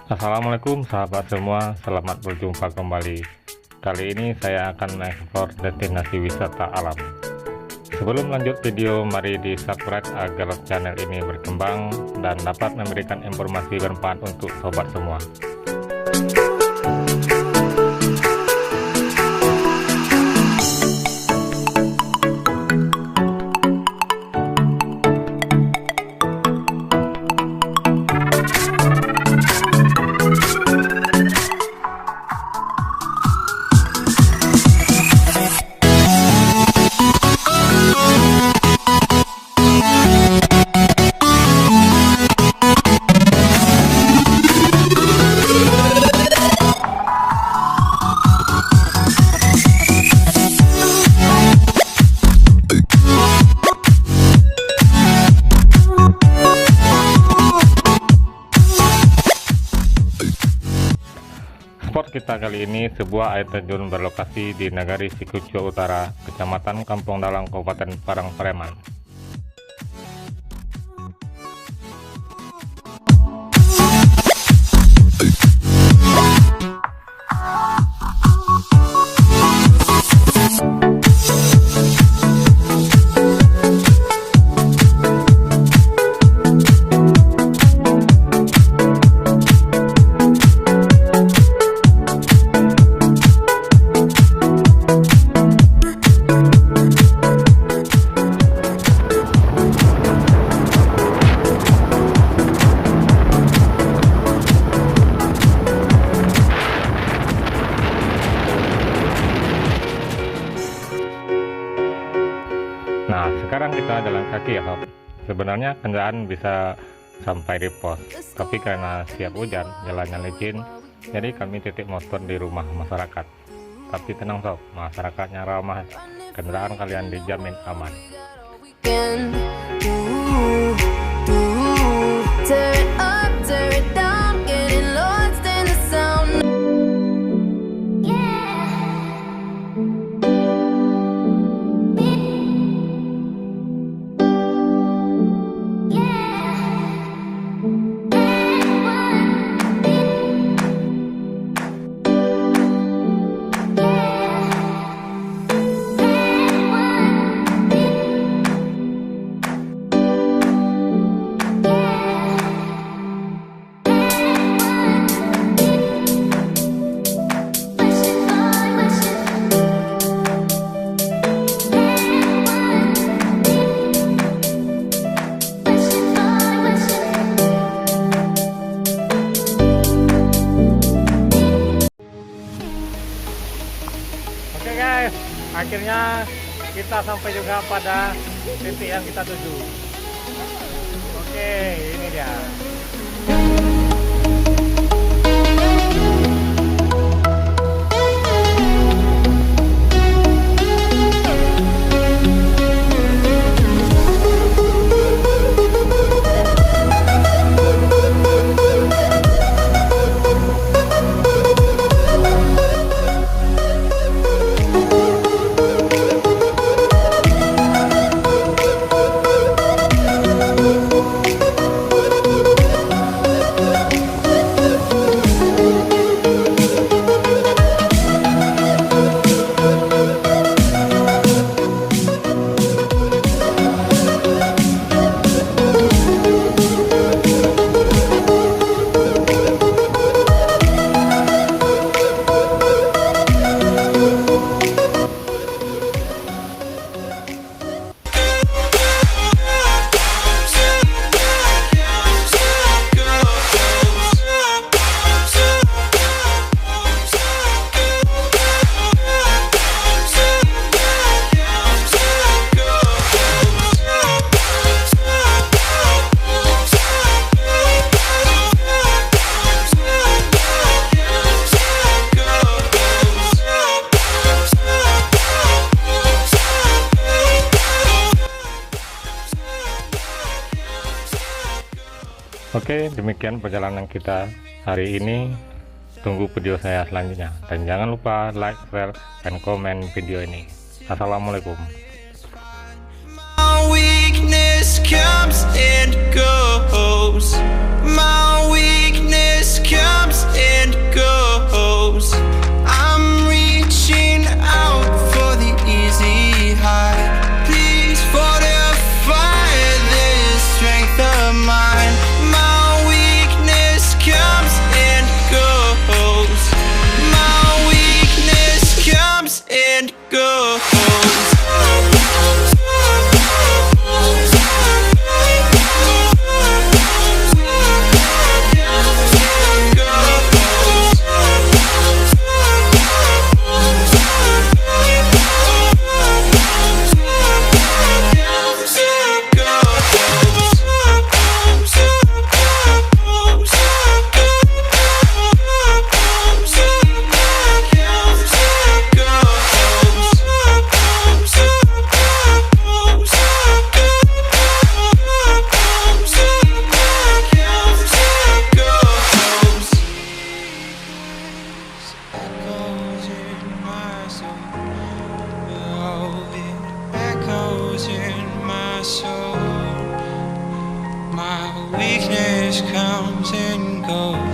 Assalamualaikum sahabat semua, selamat berjumpa kembali. Kali ini saya akan mengeksplor destinasi wisata alam. Sebelum lanjut video, mari di subscribe agar channel ini berkembang dan dapat memberikan informasi bermanfaat untuk sobat semua. Spot kita kali ini sebuah air terjun berlokasi di Nagari Sikuco Utara, Kecamatan Kampung Dalang, Kabupaten Parangpareman. Nah, sekarang kita jalan kaki ya sob. Sebenarnya kendaraan bisa sampai di pos, tapi karena siap hujan, jalannya licin, jadi kami titik motor di rumah masyarakat. Tapi tenang sob, masyarakatnya ramah, kendaraan kalian dijamin aman. Oke guys, akhirnya kita sampai juga pada titik yang kita tuju. Oke, ini dia. Oke, demikian perjalanan kita hari ini. Tunggu video saya selanjutnya, dan jangan lupa like, share, dan komen video ini. Assalamualaikum. My weakness comes and goes. My weakness comes and goes. I'm reaching out for the easy high. Please fortify this strength of mine. My weakness comes and goes. My weakness comes and goes. My weakness comes and goes.